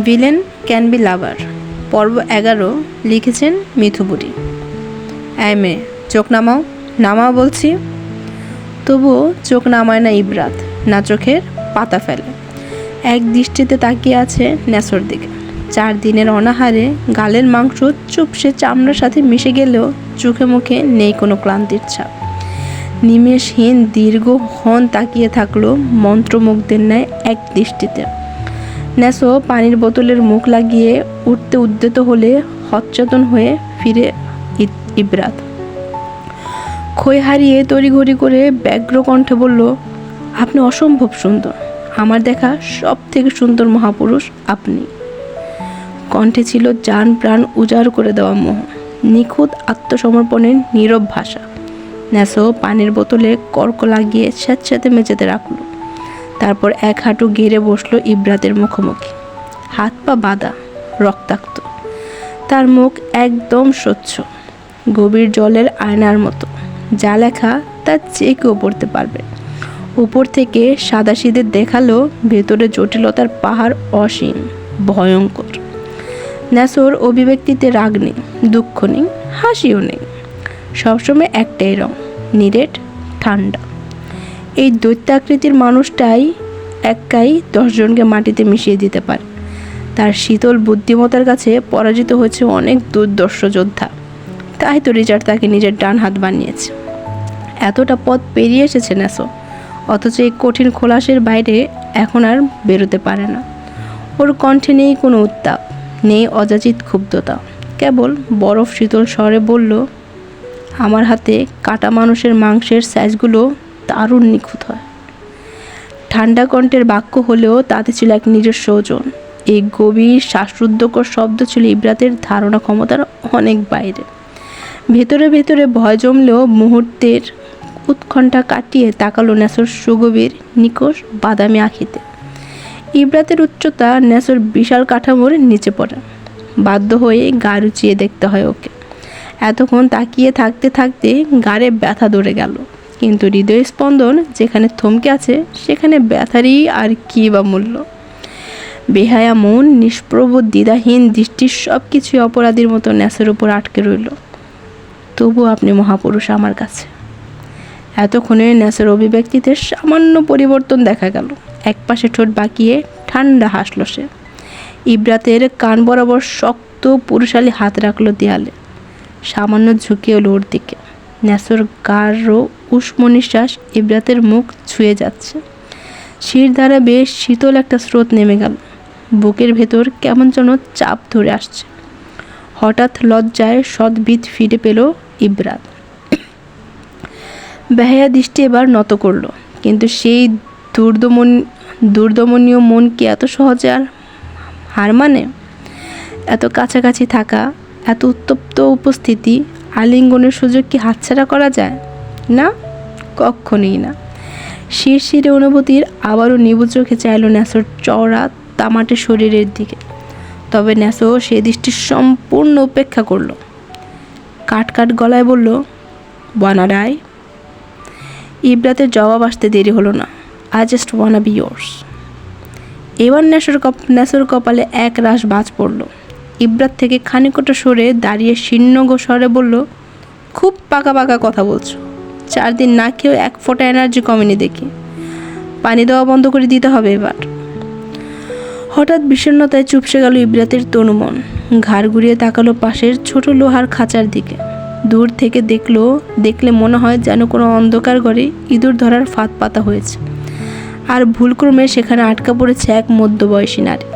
Villain can be লাভার, পর্ব 11, লিখেছেন মিথুপুরী। মেয়ে, চোখ নামাও, নামাও বলছি। তবুও চোখ নামায় না ইবরাত, না চোখের পাতা ফেলে। এক দৃষ্টিতে তাকিয়ে আছে নেসোর দিকে। 4 দিনের অনাহারে গালের মাংস চুপসে চামড়ার সাথে মিশে গেলেও চোখে মুখে নেই কোনো ক্লান্তির ছাপ। নিমেষহীন দীর্ঘক্ষণ তাকিয়ে থাকলো মন্ত্রমুগ্ধের ন্যায় এক দৃষ্টিতে। নেসো পানির বোতলের মুখ লাগিয়ে উঠতে উদ্যত হলে হতচেতন হয়ে ফিরে ইবরাত। খই হারিয়ে তড়িঘড়ি করে ব্যগ্র কণ্ঠে বলল, আপনি অসম্ভব সুন্দর, আমার দেখা সব থেকে সুন্দর মহাপুরুষ আপনি। কণ্ঠে ছিল জান প্রাণ উজাড় করে দেওয়া মোহ, নিখুঁত আত্মসমর্পণের নীরব ভাষা। নেসো পানির বোতলে কর্ক লাগিয়ে স্যাঁতস্যাঁতে মেঝেতে রাখল। তারপর এক হাঁটু গেড়ে বসলো ইবরাতের মুখোমুখি। হাত পা বাঁধা, রক্তাক্ত। তার মুখ একদম স্বচ্ছ, গভীর জলের আয়নার মতো। যা লেখা তা যে কেউ পড়তে পারবে। উপর থেকে সাদাসিধে দেখালো, ভেতরে জটিলতার পাহাড় অসীম, ভয়ঙ্কর। নেসোর অভিব্যক্তিতে রাগ নেই, দুঃখ নেই, হাসিও নেই। সবসময় একটাই রং, নিরেট, ঠান্ডা। এই দৈত্যাকৃতির মানুষটাই একাই 10 জনকে মাটিতে মিশিয়ে দিতে পারে। তার শীতল বুদ্ধিমত্তার কাছে পরাজিত হয়েছে অনেক দুর্ধর্ষ যোদ্ধা। তাই তো রিচার্ড তাকে নিজের ডান হাত বানিয়েছে। এতটা পথ পেরিয়ে এসেছে নেসো, অথচ এই কঠিন খোলাসের বাইরে এখন আর বেরোতে পারে না। ওর কণ্ঠে নেই কোনো উত্তাপ, নেই অযাচিত ক্ষুব্ধতা, কেবল বরফ শীতল স্বরে বলল, আমার হাতে কাটা মানুষের মাংসের সাইজগুলো দারুণ নিখুঁত হয়। ঠান্ডা কণ্ঠের বাক্য হলেও তাতে ছিল এক নিজস্ব ওজন। এই গভীর শ্বাসরুদ্ধকর শব্দ ছিল ইবরাতের ধারণা ক্ষমতার অনেক বাইরে। ভেতরে ভেতরে ভয় জমলেও মুহূর্তের উৎকণ্ঠা কাটিয়ে তাকালো নেসোর সুগভীর নিকষ বাদামি আঁখিতে। ইবরাতের উচ্চতা নেসোর বিশাল কাঠামোর নিচে পড়ে। বাধ্য হয়ে গা রুচিয়ে দেখতে হয় ওকে। এতক্ষণ তাকিয়ে থাকতে থাকতে গাড়ে ব্যথা ধরে গেল, কিন্তু হৃদয় স্পন্দন যেখানে থমকে আছে সেখানে ব্যথারই আর কী বা মূল্য। বেহায়া মন, নিষ্প্রভ দ্বিধাহীন দৃষ্টির সব কিছুই অপরাধীর মতো নেসের উপর আটকে রইল। তবু আপনি মহাপুরুষ আমার কাছে। এতক্ষণে নেসের অভিব্যক্তিতে সামান্য পরিবর্তন দেখা গেল। একপাশে ঠোঁট বাঁকিয়ে ঠান্ডা হাসল সে। ইবরাতের কান বরাবর শক্ত পুরুষালী হাত রাখলো দেয়ালে। সামান্য ঝুঁকে এলো ওর দিকে। নেসোর গাঢ় উষ্ণ নিঃশ্বাস ইবরাতের মুখ ছুঁয়ে যাচ্ছে। শির দ্বারা বেশ শীতল একটা স্রোত নেমে গেল। বুকের ভেতর কেমন যেন চাপ ধরে আসছে। হঠাৎ লজ্জায় সদ্ভিত ফিরে পেল ইবরাত। বেহায়া দৃষ্টি এবার নত করল, কিন্তু সেই দুর্দমনীয় মন কি এত সহজে আর হার মানে? এত কাছাকাছি থাকা, এত উত্তপ্ত উপস্থিতি, আলিঙ্গনের সুযোগ কি হাতছাড়া করা যায়? না, কক্ষণই না। শিরশিরে অনুভূতির আবারও নিবু চোখে চাইল নেসোর চওড়া তামাটে শরীরের দিকে। তবে নেসো সে দৃষ্টি সম্পূর্ণ উপেক্ষা করল। কাট কাট গলায় বলল, ওয়ানা ডাই? ইবরাতের জবাব আসতে দেরি হলো না। I just wanna be yours. এবার নেসোর কপালে এক রাশ বাজ পড়ল। ইবরাত থেকে খানিকটা সরে দাঁড়িয়ে শীর্ণ স্বরে বলল, খুব পাকা পাকা কথা বলছো। 4 দিন না খেয়েও 1 ফোঁটা এনার্জি কমেনি দেখি। পানি দেওয়া বন্ধ করে দিতে হবে এবার। হঠাৎ বিষণ্ণতায় চুপসে গেল ইবরাতের তনুমন। ঘাড় ঘুরিয়ে তাকালো পাশের ছোট লোহার খাঁচার দিকে। দূর থেকে দেখলে মনে হয় যেন কোনো অন্ধকার ঘরে ইঁদুর ধরার ফাঁদ পাতা হয়েছে। আর ভুলক্রমে সেখানে আটকা পড়েছে এক মধ্যবয়সী নারী।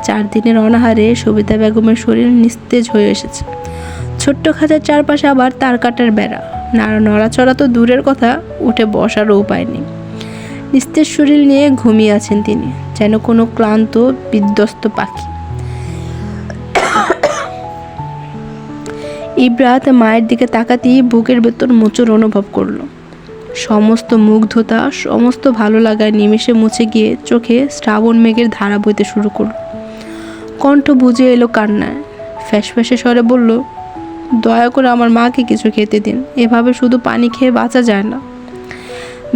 4 দিনের অনাহারে সবিতা বেগমের শরীর নিস্তেজ হয়ে এসেছে। ছোট্ট খাঁচার চারপাশে আবার তার কাটার বেড়া। নড়াচড়া তো দূরের কথা, উঠে বসারও উপায় নেই। নিস্তেজ শরীর নিয়ে ঘুমিয়ে আছেন তিনি, যেন কোনো ক্লান্ত বিধ্বস্ত পাখি। ইবরাত মায়ের দিকে তাকাতেই বুকের ভেতর মোচড় অনুভব করল। সমস্ত মুগ্ধতা, সমস্ত ভালো লাগায় নিমেষে মুছে গিয়ে চোখে শ্রাবণ মেঘের ধারা বইতে শুরু করল। কণ্ঠ বুঝে এলো কান্নায়। ফ্যাসফ্যাসে স্বরে বলল, দয়া করে আমার মাকে কিছু খেতে দিন, এভাবে শুধু পানি খেয়ে বাঁচা যায় না।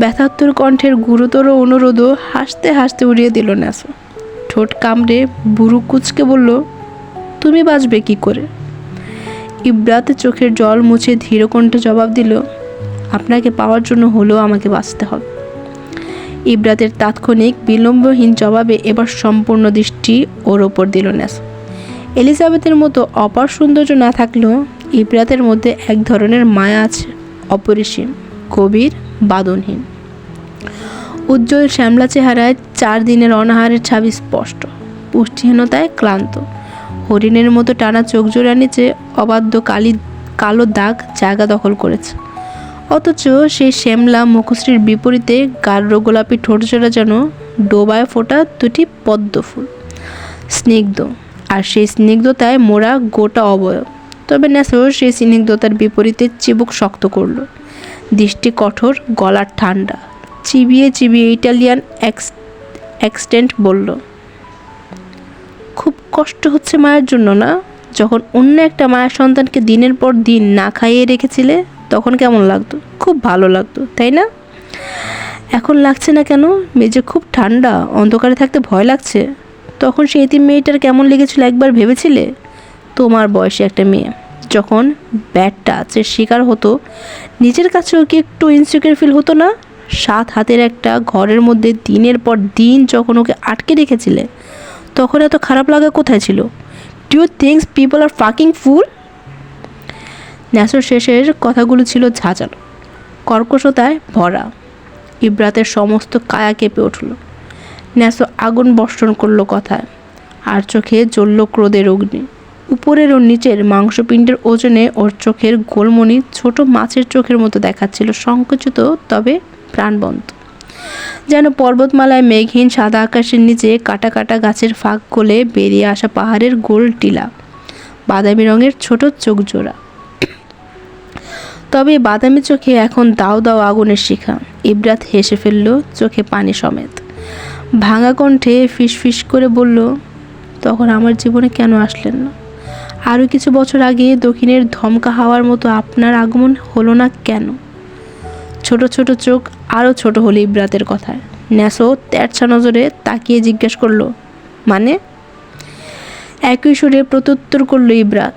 ব্যথাত্মর কণ্ঠের গুরুতর অনুরোধও হাসতে হাসতে উড়িয়ে দিল নেসো। ঠোঁট কামড়ে বুড়ো কুচকে বলল, তুমি বাঁচবে কি করে? ইব্রাত চোখের জল মুছে ধীর কণ্ঠে জবাব দিল, আপনাকে পাওয়ার জন্য হলেও আমাকে বাঁচতে হবে। ইব্রাতের তাৎক্ষণিক বিলম্বহীন জবাবে এবার সম্পূর্ণ দৃষ্টি ওর ওপর দিল ন্যাসো। এলিজাবেথের মতো অপার সৌন্দর্য না থাকলেও ইব্রাতের মধ্যে এক ধরনের মায়া আছে, অপরিসীম, গভীর, বাদনহীন। উজ্জ্বল শ্যামলা চেহারায় 4 দিনের অনাহারের ছাবি স্পষ্ট, পুষ্টিহীনতায় ক্লান্ত, হরিণের মতো টানা চোখ জোড়া নিচে অবাধ্য কালো দাগ জায়গা দখল করেছে। অথচ সেই শ্যামলা মুখশ্রীর বিপরীতে গাঢ় গোলাপি ঠোঁটজোড়া যেন ডোবায় ফোটা 2টি পদ্ম ফুল, স্নিগ্ধ, আর সেই স্নিগ্ধতায় মোড়া গোটা অবয়ব। তবে ন্যাসো সেই স্নিগ্ধতার বিপরীতে চিবুক শক্ত করল, দৃষ্টি কঠোর, গলার ঠান্ডা, চিবিয়ে চিবিয়ে ইটালিয়ান অ্যাকসেন্ট বলল, খুব কষ্ট হচ্ছে মায়ের জন্য না? যখন অন্য একটা মায়ের সন্তানকে দিনের পর দিন না খাইয়ে রেখেছিলে তখন কেমন লাগতো? খুব ভালো লাগতো, তাই না? এখন লাগছে না কেন? মেঝে খুব ঠান্ডা, অন্ধকারে থাকতে ভয় লাগছে। তখন সেই এতিম মেয়েটার কেমন লেগেছিল একবার ভেবেছিলে? তোমার বয়সে একটা মেয়ে যখন ব্যাড টাচের শিকার হতো, নিজের কাছেও কি একটু ইনসিকিউর ফিল হতো না? 7 হাতের একটা ঘরের মধ্যে দিনের পর দিন যখন ওকে আটকে রেখেছিলে, তখন এত খারাপ লাগা কোথায় ছিল? Do you thinks people are fucking fool? ন্যাসোর শেষের কথাগুলো ছিল ঝাঁঝালো, কর্কশতায় ভরা। ইব্রাতের সমস্ত কায়া কেঁপে উঠল। ন্যাসো আগুন বর্ষণ করলো কথায়, আর চোখে জ্বলল ক্রোধের অগ্নি। উপরের ও নিচের মাংসপিণ্ডের ওজনে ওর চোখের গোলমণি ছোট মাছের চোখের মতো দেখাচ্ছিল, সংকুচিত তবে প্রাণবন্ত, যেন পর্বতমালায় মেঘহীন সাদা আকাশের নিচে কাটা কাটা গাছের ফাঁক গলে বেরিয়ে আসা পাহাড়ের গোল টিলা, বাদামি রঙের ছোট চোখ জোড়া। তবে বাদামি চোখে এখন দাও দাও আগুনের শিখা। ইব্রাত হেসে ফেলল, চোখে পানি সমেত। ভাঙা কণ্ঠে ফিসফিস করে বলল, তখন আমার জীবনে কেন আসলেন না? আরও কিছু বছর আগে দক্ষিণের ধমকা হাওয়ার মতো আপনার আগমন হলো না কেন? ছোট ছোট চোখ আরও ছোট হলো ইব্রাতের কথায়। ন্যাসো তেরছা নজরে তাকিয়ে জিজ্ঞেস করলো, মানে? একই সুরে প্রত্যুত্তর করল ইব্রাত,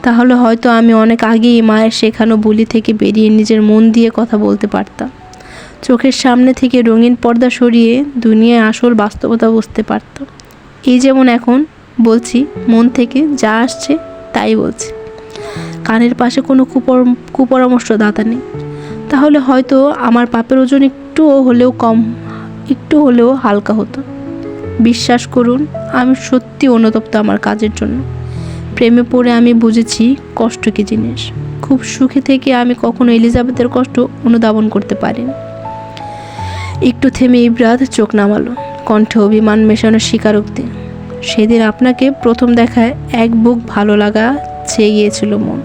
তাহলে হয়তো আমি অনেক আগেই মায়ের শেখানো বুলি থেকে বেরিয়ে নিজের মন দিয়ে কথা বলতে পারতাম। চোখের সামনে থেকে রঙিন পর্দা সরিয়ে দুনিয়ায় আসল বাস্তবতা বুঝতে পারতাম। এই যেমন এখন বলছি, মন থেকে যা আসছে তাই বলছি, কানের পাশে কোনো কুপরামর্শ দাতা নেই। তাহলে হয়তো আমার পাপের ওজন একটু হলেও হালকা হতো। বিশ্বাস করুন, আমি সত্যি অনুতপ্ত আমার কাজের জন্য। প্রেমে পড়ে আমি বুঝেছি কষ্ট কী জিনিস। খুব সুখে থেকে আমি কখনো এলিজাবেথের কষ্ট অনুধাবন করতে পারিনি। একটু থেমে ইব্রাত চোখ নামালো, কণ্ঠে অভিমান মেশানো স্বীকারোক্তি। সেদিন আপনাকে প্রথম দেখায় এক বুক ভালো লাগা ছেয়ে গিয়েছিল মন।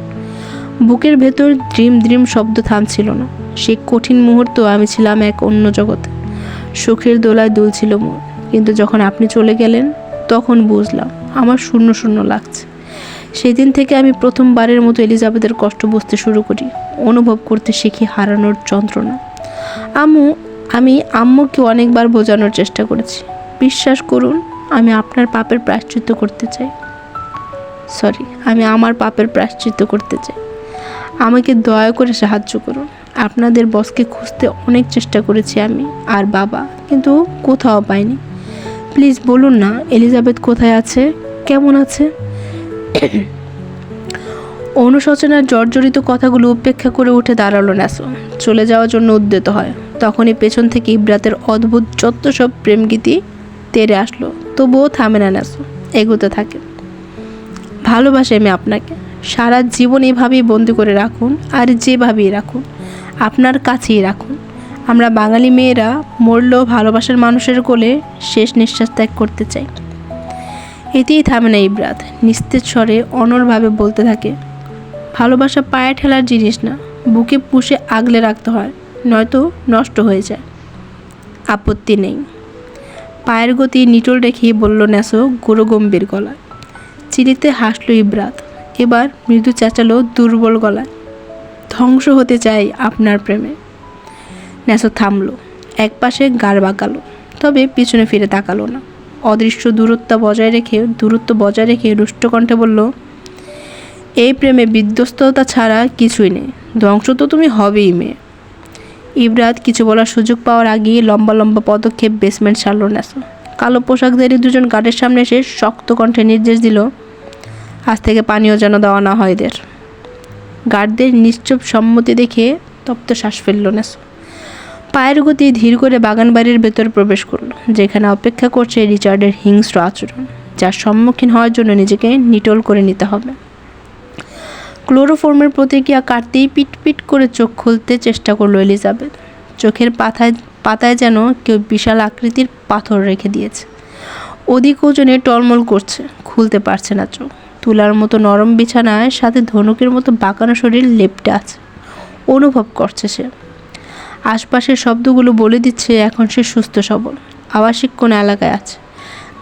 বুকের ভেতর দ্রিম দ্রিম শব্দ থামছিল না। সেই কঠিন মুহূর্ত আমি ছিলাম এক অন্য জগতে, সুখের দোলায় দুলছিল মন। কিন্তু যখন আপনি চলে গেলেন তখন বুঝলাম আমার শূন্য শূন্য লাগছে। সেদিন থেকে আমি প্রথমবারের মতো এলিজাবেথের কষ্ট বুঝতে শুরু করি, অনুভব করতে শিখি হারানোর যন্ত্রণা। আমি আম্মুকে অনেকবার বোঝানোর চেষ্টা করেছি। বিশ্বাস করুন, আমি আপনার পাপের প্রায়শ্চিত্ত করতে চাই। আমি আমার পাপের প্রায়শ্চিত্ত করতে চাই। আমাকে দয়া করে সাহায্য করুন। আপনাদের বসকে খুঁজতে অনেক চেষ্টা করেছি আমি আর বাবা, কিন্তু কোথাও পাইনি। প্লিজ বলুন না এলিজাবেথ কোথায় আছে, কেমন আছে? অনুশোচনার জর্জরিত কথাগুলো উপেক্ষা করে উঠে দাঁড়ালো ন্যাসো। চলে যাওয়ার জন্য উদ্যত হয়। তখনই পেছন থেকে ইব্রাতের অদ্ভুত যত সব প্রেমগীতি তেড়ে আসলো। তবুও থামে না ন্যাসো, এগোতে থাকে। ভালোবাসি আমি আপনাকে। সারা জীবন এভাবেই বন্দি করে রাখুন, আর যেভাবেই রাখুন আপনার কাছেই রাখুন। আমরা বাঙালি মেয়েরা মরলেও ভালোবাসার মানুষের কোলে শেষ নিঃশ্বাস ত্যাগ করতে চাই। এতেই থামে না ইব্রাত, নিস্তেজ স্বরে অনড়ভাবে বলতে থাকে, ভালোবাসা পায়ে ঠেলার জিনিস না, বুকে পুষে আগলে রাখতে হয়, নয়তো নষ্ট হয়ে যায়। আপত্তি নেই। পায়ের গতি নিটোল রেখেই বলল ন্যাসো গুরুগম্ভীর গলায়। চিলিতে হাসল ইব্রাত, এবার মৃদু চেঁচালো দুর্বল গলায়, ধ্বংস হতে চাই আপনার প্রেমে। ন্যাসো থামলো, একপাশে গাড় বাঁকালো, তবে পিছনে ফিরে তাকালো না। অদৃশ্য দূরত্ব বজায় রেখে রুষ্ট কণ্ঠে বলল, এই প্রেমে বিধ্বস্ততা ছাড়া কিছুই নেই, ধ্বংস তো তুমি হবেই মেয়ে। ইবরাত কিছু বলার সুযোগ পাওয়ার আগেই লম্বা লম্বা পদক্ষেপ বেসমেন্ট সারল নেসো। কালো পোশাকধারী দুজন গার্ডের সামনে এসে শক্ত কণ্ঠে নির্দেশ দিল, আজ থেকে পানীয় যেন দেওয়া না হয় এদের। গার্ডদের নিশ্চুপ সম্মতি দেখে তপ্ত শ্বাস ফেলল নেসো। পায়ের গতি ধীর করে বাগান বাড়ির ভেতর প্রবেশ করলো, যেখানে অপেক্ষা করছে রিচার্ডের হিংস্র আচরণ, যার সম্মুখীন হওয়ার জন্য নিজেকে নিটোল করে নিতে হবে। ক্লোরোফর্মের প্রতিক্রিয়া কাটতেই পিট করে চোখ খুলতে চেষ্টা করলো এলিজাবেথ। চোখের পাতায় যেন কেউ বিশাল আকৃতির পাথর রেখে দিয়েছে। অধিক ওজনে টলমল করছে, খুলতে পারছে না চোখ। তুলার মতো নরম বিছানায় সাথে ধনুকের মতো বাঁকানো শরীর লেপ্টে আছে। অনুভব করছে সে। আশপাশের শব্দগুলো বলে দিচ্ছে এখন সে সুস্থ সবল, আবাসিক কোনো এলাকায় আছে।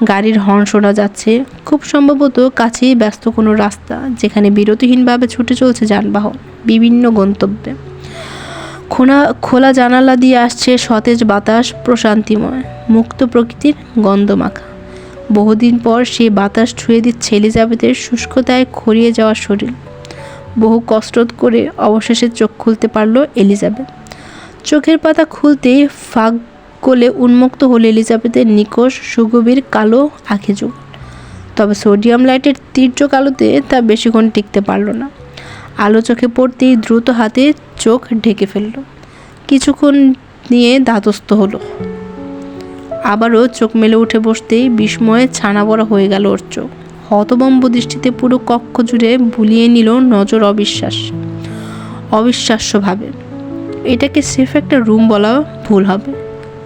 গাড়ির হর্ন শোনা যাচ্ছে, খুব সম্ভবত কাছেই ব্যস্ত কোনো রাস্তা, যেখানে বিরতিহীনভাবে ছুটে চলছে যানবাহন বিভিন্ন গন্তব্যে। খোলা জানালা দিয়ে আসছে সতেজ বাতাস, প্রশান্তিময় মুক্ত প্রকৃতির গন্ধমাখা। বহুদিন পর সে বাতাস ছুঁয়ে দিচ্ছে এলিজাবেথের শুষ্কতায় খড়িয়ে যাওয়া শরীর। বহু কসরত করে অবশেষে চোখ খুলতে পারল এলিজাবেথ। চোখের পাতা খুলতেই ফাঁক গলে উন্মুক্ত হলো এলিজাবেথের নিকষ সুগভীর কালো আঁখিযুগল। তবে সোডিয়াম লাইটের তীর্যক আলোতে তা বেশিক্ষণ টিকতে পারল না। আলো চোখে পড়তেই দ্রুত হাতে চোখ ঢেকে ফেলল। কিছুক্ষণ নিয়ে ধাতস্থ হলো। আবারও চোখ মেলে উঠে বসতেই বিস্ময়ে ছানা বড়া হয়ে গেল ওর চোখ। হতভম্ব দৃষ্টিতে পুরো কক্ষ জুড়ে বুলিয়ে নিল নজর অবিশ্বাস্যভাবে। এটাকে সেফ একটা রুম বলা ভুল হবে।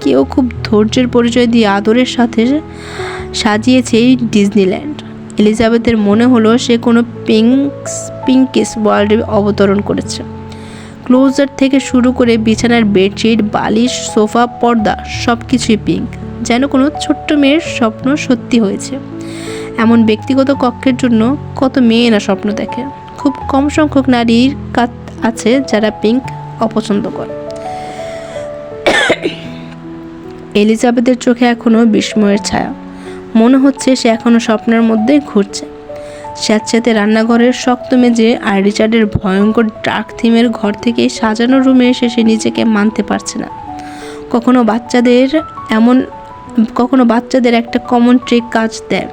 কেউ খুব ধৈর্যের পরিচয় দিয়ে আদরের সাথে সাজিয়েছে এই ডিজনিল্যান্ড। এলিজাবেথের মনে হলো সে কোনো পিঙ্কিশ ওয়ার্ল্ডে অবতরণ করেছে। ক্লোজার থেকে শুরু করে বিছানার বেডশিট, বালিশ, সোফা, পর্দা সব কিছুই পিঙ্ক, যেন কোনো ছোট্ট মেয়ের স্বপ্ন সত্যি হয়েছে। এমন ব্যক্তিগত কক্ষের জন্য কত মেয়ে না স্বপ্ন দেখে। খুব কম সংখ্যক নারীর আছে যারা পিঙ্ক অপছন্দ করে। এলিজাবেথের চোখে এখনো বিস্ময়ের ছায়া। মনে হচ্ছে সে এখনো স্বপ্নের মধ্যে ঘুরছে। স্যাঁতস্যাঁতে রান্নাঘরের শক্ত মেঝে আর রিচার্ডের ভয়ঙ্কর ডার্ক থিমের ঘর থেকে সাজানো রুমে এসে সে নিজেকে মানতে পারছে না। কখনো বাচ্চাদের একটা কমন ট্রিক কাজ দেয়,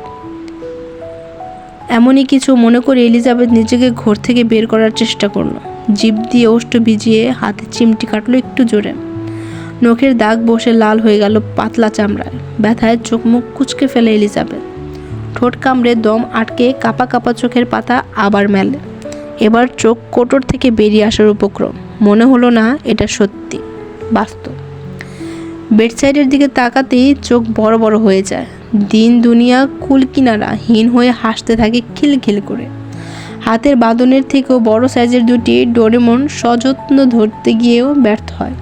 এমনই কিছু মনে করে এলিজাবেথ নিজেকে ঘর থেকে বের করার চেষ্টা করলো। জিভ দিয়ে ওষ্ঠ ভিজিয়ে হাতে চিমটি কাটলো একটু জোরে। নখের দাগ বসে লাল হয়ে গেল পাতলা চামড়ায়। ব্যথায় চোখ মুখ কুঁচকে ফেলে এলিজাবেথ। ঠোঁট কামড়ে দম আটকে কাপা কাপা চোখের পাতা আবার মেলে। এবার চোখ কোটর থেকে বেরিয়ে আসার উপক্রম। মনে হলো না এটা সত্যি, বাস্তব। বেডসাইডের দিকে তাকাতেই চোখ বড় বড় হয়ে যায়। দিন দুনিয়া কুলকিনারা হীন হয়ে হাসতে থাকে খিলখিল করে। হাতের বাঁধনের থেকেও বড় সাইজের দুটি ডোরেমন সযত্ন ধরতে গিয়েও ব্যর্থ হয়।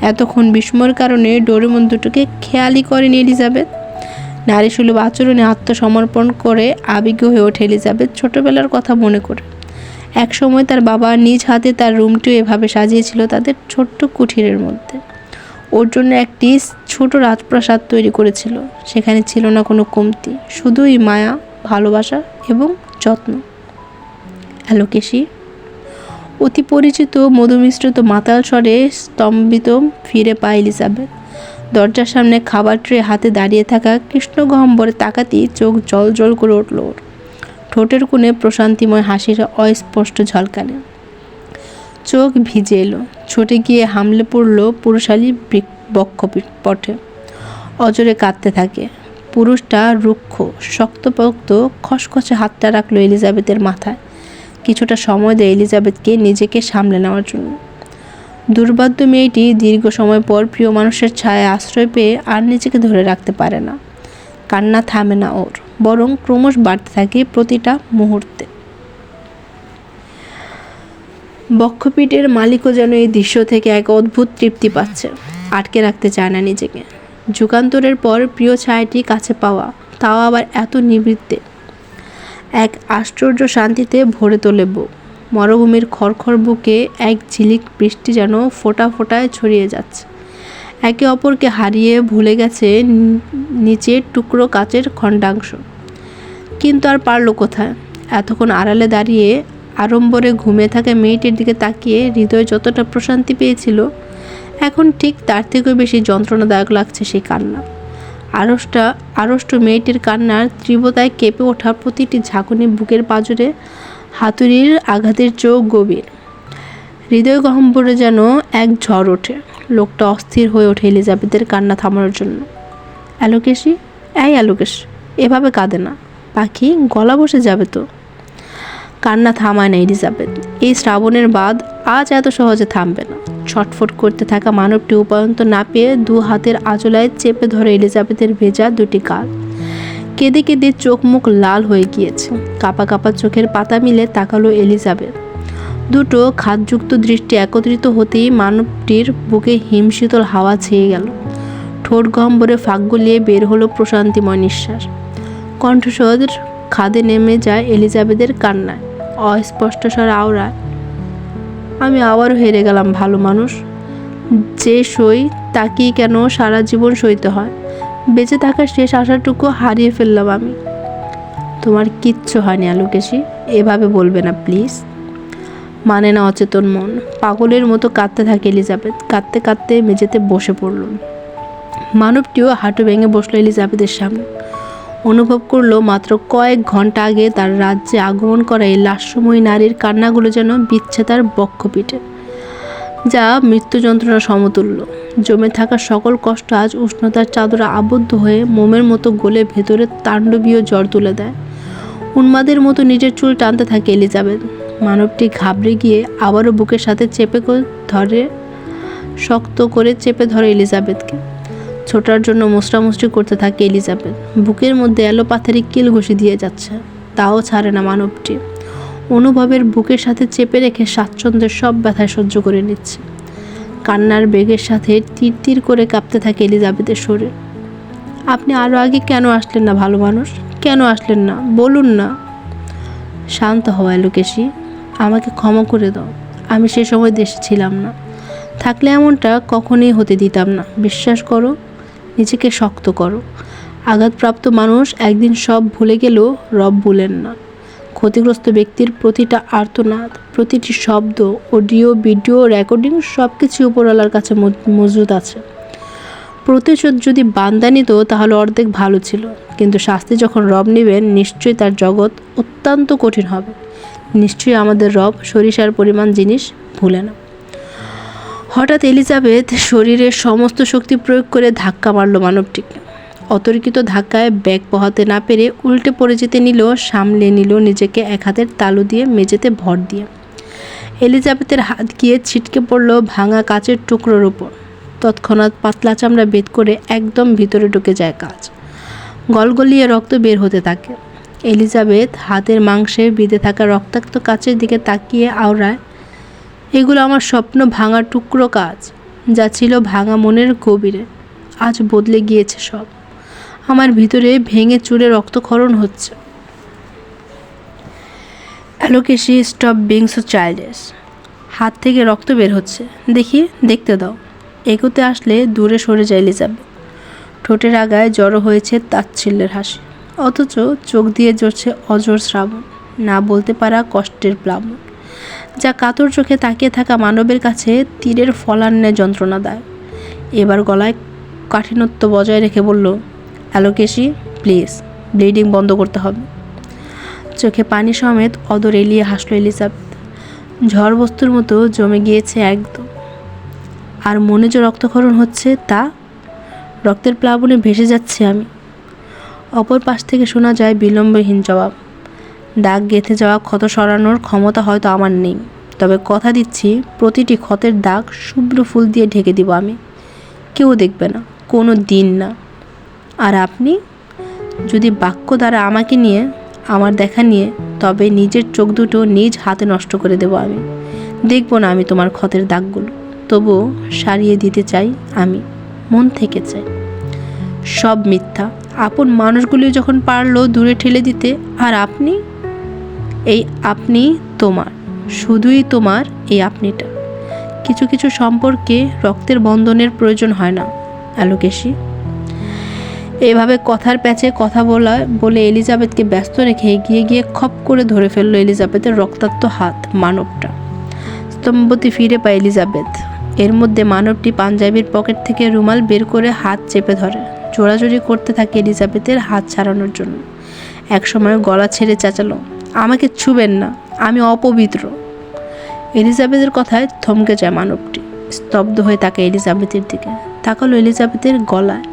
এতক্ষণ বিস্ময়ের কারণে ডোরেমন দুটোকে খেয়ালই করেনি এলিজাবেথ। নারীসুলভ আচরণে আত্মসমর্পণ করে আবেগ হয়ে ওঠে এলিজাবেথ ছোটবেলার কথা মনে করে। একসময় তার বাবা নিজ হাতে তার রুমটিও এভাবে সাজিয়েছিল তাদের ছোট্ট কুঠিরের মধ্যে। ওর জন্য একটি ছোট রাজপ্রাসাদ তৈরি করেছিল। সেখানে ছিল না কোনো কমতি, শুধুই মায়া, ভালোবাসা এবং যত্ন। অ্যালোকেশি, অতি পরিচিত মধুমিশ্রিত মাতাল স্বরে স্তম্ভিত ফিরে পায় এলিজাবেথ। দরজার সামনে খাবার ট্রে হাতে দাঁড়িয়ে থাকা কৃষ্ণগহ্বরে তাকাতেই চোখ জল জল করে উঠল ওর। ঠোঁটের কোণে প্রশান্তিময় হাসির অস্পষ্ট ঝলকানি। চোখ ভিজে এলো। ছুটে গিয়ে হামলে পড়ল পুরুষালী বক্ষপটে। অজরে কাঁদতে থাকে। পুরুষটা রুক্ষ, শক্তপোক্ত, খসখসে হাতটা রাখলো এলিজাবেথের মাথায়। কিছুটা সময় দেয় এলিজাবেথকে নিজেকে সামলে নেওয়ার জন্য। দুর্বাদ্য মেয়েটি দীর্ঘ সময় পর প্রিয় মানুষের ছায়ায় আশ্রয় পেয়ে আর নিজেকে ধরে রাখতে পারে না। কান্না থামে না ওর, বরং ক্রমশ বাড়তে থাকে প্রতিটা মুহূর্তে। বক্ষপীঠের মালিকও যেন এই দৃশ্য থেকে এক অদ্ভুত তৃপ্তি পাচ্ছে। আটকে রাখতে চায় না নিজেকে। যুগান্তরের পর প্রিয় ছায়াটি কাছে পাওয়া, তাও আবার এত নিবৃত্তে, এক আশ্চর্য শান্তিতে ভরে তোলে বুক। মরুভূমির খড়খড় বুকে এক ঝিলিক বৃষ্টি যেন ফোঁটা ফোঁটায় ছড়িয়ে যাচ্ছে। একে অপরকে হারিয়ে ভুলে গেছে নিচের টুকরো কাচের খণ্ডাংশ। কিন্তু আর পারল কোথায়? এতক্ষণ আড়ালে দাঁড়িয়ে আড়ম্বরে ঘুমিয়ে থাকা মেয়েটির দিকে তাকিয়ে হৃদয় যতটা প্রশান্তি পেয়েছিল, এখন ঠিক তার থেকেও বেশি যন্ত্রণাদায়ক লাগছে সেই কান্না। আড়ষ্ট মেয়েটির কান্নার তীব্রতায় কেঁপে ওঠা প্রতিটি ঝাঁকুনি বুকের পাঁজরে হাতুড়ির আঘাতের চোখ গভীর। হৃদয় গহ্বরে যেন এক ঝড় ওঠে। লোকটা অস্থির হয়ে ওঠে এলিজাবেথের কান্না থামানোর জন্য। অ্যালোকেশি, অ্যালোকেশ, এভাবে কাঁদে না, পাখি, গলা বসে যাবে তো। কান্না থামায় না এলিজাবেথ। এই শ্রাবণের বাঁধ আজ এত সহজে থামবে না। ছটফট করতে থাকা মানবটি উপায়ন্ত না পেয়ে দু হাতের আঁচলায় চেপে ধরে এলিজাবেথের ভেজা দুটি গাল। কেঁদে কেঁদে চোখ মুখ লাল হয়ে গিয়েছে। কাপা কাপা চোখের পাতা মিলে তাকালো এলিজাবেথ। দুটো খাদযুক্ত দৃষ্টি একত্রিত হতেই মানবটির বুকে হিমশীতল হাওয়া ছেয়ে গেল। ঠোঁট গহ্বরে ফাঁক গলিয়ে বের হলো প্রশান্তিময় নিঃশ্বাস। কণ্ঠস্বর খাদে নেমে যায় এলিজাবেথের কান্নায়, অস্পষ্ট স্বর আওড়ায়, আমি আবারও হেরে গেলাম ভালো মানুষ। যে সই তাকেই কেন সারা জীবন সইতে হয়? বেঁচে থাকার শেষ আশাটুকু হারিয়ে ফেললাম আমি। তোমার কিচ্ছু হয়নি অ্যালোকেশি, এভাবে বলবে না প্লিজ। মানে না অচেতন মন। পাগলের মতো কাঁদতে থাকে এলিজাবেথ। কাঁদতে কাঁদতে মেঝেতে বসে পড়ল। মানবটিও হাঁটু ভেঙে বসলো এলিজাবেথের সামনে। অনুভব করলো মাত্র কয়েক ঘন্টা আগে তার রাজ্যে আগমন করা এই লাস্যময়ী নারীর কান্নাগুলো যেন বিচ্ছে তার বক্ষপিঠে, যা মৃত্যু যন্ত্রণা সমতুল্য। জমে থাকা সকল কষ্ট আজ উষ্ণতার চাদরে আবদ্ধ হয়ে মোমের মতো গলে ভেতরে তাণ্ডবীয় জ্বর তুলে দেয়। উন্মাদের মতো নিজের চুল টানতে থাকে এলিজাবেথ। মানবটি ঘাবড়ে গিয়ে আবারও বুকের সাথে শক্ত করে চেপে ধরে এলিজাবেথকে। ছোটার জন্য মুচড়ামুচড়ি করতে থাকে এলিজাবেথ। বুকের মধ্যে এলোপাথারি কিল ঘষে দিয়ে যাচ্ছে, তাও ছাড়ে না মানবটি। অনুভবের বুকের সাথে চেপে রেখে স্বাচ্ছন্দ্যের সব ব্যথায় সহ্য করে নিচ্ছে। কান্নার বেগের সাথে তীর তীর করে কাঁপতে থাকে এলিজাবেথের শরীর। আপনি আরও আগে কেন আসলেন না ভালো মানুষ? কেন আসলেন না বলুন না। শান্ত হও অ্যালোকেশি, আমাকে ক্ষমা করে দাও। আমি সে সময় দেশে ছিলাম না, থাকলে এমনটা কখনোই হতে দিতাম না। বিশ্বাস করো, নিজেকে শক্ত করো। আঘাতপ্রাপ্ত মানুষ একদিন সব ভুলে গেলেও রব ভুলেন না। ক্ষতিগ্রস্ত ব্যক্তির প্রতিটা আর্তনাদ, প্রতিটি শব্দ, অডিও ভিডিও রেকর্ডিং সব কিছু উপরওয়ালার কাছে মজুদ আছে। প্রতিশোধ যদি বান্দা নিত তাহলে অর্ধেক ভালো ছিল, কিন্তু শাস্তি যখন রব নেবেন নিশ্চয়ই তার জগৎ অত্যন্ত কঠিন হবে। নিশ্চয়ই আমাদের রব সরিষার পরিমাণ জিনিস ভুলে না। হঠাৎ এলিজাবেথ শরীরের সমস্ত শক্তি প্রয়োগ করে ধাক্কা মারল মানবটিকে। অতর্কিত ধাক্কায় ব্যাগ পোহাতে না পেরে উল্টে পড়ে যেতে সামলে নিল নিজেকে এক হাতের তালু দিয়ে মেঝেতে ভর দিয়ে। এলিজাবেথের হাত গিয়ে ছিটকে পড়ল ভাঙা কাচের টুকরোর উপর। তৎক্ষণাৎ পাতলা চামড়া বেদ করে একদম ভিতরে ঢুকে যায় কাচ। গলগলিয়ে রক্ত বের হতে থাকে। এলিজাবেথ হাতের মাংসে বিঁধে থাকা রক্তাক্ত কাচের দিকে তাকিয়ে আওড়ায়, এগুলো আমার স্বপ্ন ভাঙা টুকরো কাজ, যা ছিল ভাঙা মনের গভীরে। আজ বদলে গিয়েছে সব। আমার ভিতরে ভেঙে চুরে রক্তক্ষরণ হচ্ছে। অ্যালোকেশি, স্টপ বিং সো চাইল্ডিশ। হাত থেকে রক্ত বের হচ্ছে, দেখতে দাও। এগোতে আসলে দূরে সরে যায় এলিজাবেথ। ঠোঁটের আগায় জড়ো হয়েছে তাচ্ছিল্যের হাসি, অথচ চোখ দিয়ে ঝরছে অজর শ্রাবণ, না বলতে পারা কষ্টের প্লাবন, যা কাতর চোখে তাকিয়ে থাকা মানবের কাছে তীরের ফলার ন্যায় যন্ত্রণা দেয়। এবার গলায় কাঠিন্যত্ব বজায় রেখে বলল, অ্যালোকেশি প্লিজ, ব্লিডিং বন্ধ করতে হবে। চোখে পানি সমেত অদর এলিয়ে হাসলো এলিজাবেথ। ঝড় বস্তুর মতো জমে গিয়েছে একদম। আর মনে যে রক্তক্ষরণ হচ্ছে, তা রক্তের প্লাবনে ভেসে যাচ্ছে আমি। অপর পাশ থেকে শোনা যায় বিলম্বহীন জবাব, দাগ গেঁথে যাওয়া ক্ষত সরানোর ক্ষমতা হয়তো আমার নেই, তবে কথা দিচ্ছি প্রতিটি ক্ষতের দাগ শুভ্র ফুল দিয়ে ঢেকে দিব আমি। কেউ দেখবে না, কোনো দিন না। আর আপনি যদি বাক্য দ্বারা আমাকে নিয়ে, আমার দেখা নিয়ে, তবে নিজের চোখ দুটো নিজ হাতে নষ্ট করে দেব আমি। দেখব না আমি তোমার ক্ষতের দাগগুলো, তবুও সারিয়ে দিতে চাই আমি, মন থেকে চাই। সব মিথ্যা। আপন মানুষগুলি যখন পারলো দূরে ঠেলে দিতে, আর আপনি, এই আপনি তোমার, শুধুই তোমার এই আপনিটা। কিছু কিছু সম্পর্কে রক্তের বন্ধনের প্রয়োজন হয় না, অ্যালোকেসি। এভাবে কথার প্যাচে কথা বলে এলিজাবেথকে ব্যস্ত রেখে এগিয়ে গিয়ে খপ করে ধরে ফেললো এলিজাবেথের রক্তাক্ত হাত মানবটা। স্তম্ভতি ফিরে পায় এলিজাবেথ। এর মধ্যে মানবটি পাঞ্জাবির পকেট থেকে রুমাল বের করে হাত চেপে ধরে। জোড়াজোড়ি করতে থাকে এলিজাবেথের হাত ছাড়ানোর জন্য। একসময় গলা ছেড়ে চেঁচালো, আমাকে ছুবেন না, আমি অপবিত্র। এলিজাবেথের কথায় থমকে যায় মানবটি। স্তব্ধ হয়ে তাকায় এলিজাবেথের দিকে। তাকালো এলিজাবেথের গলায়।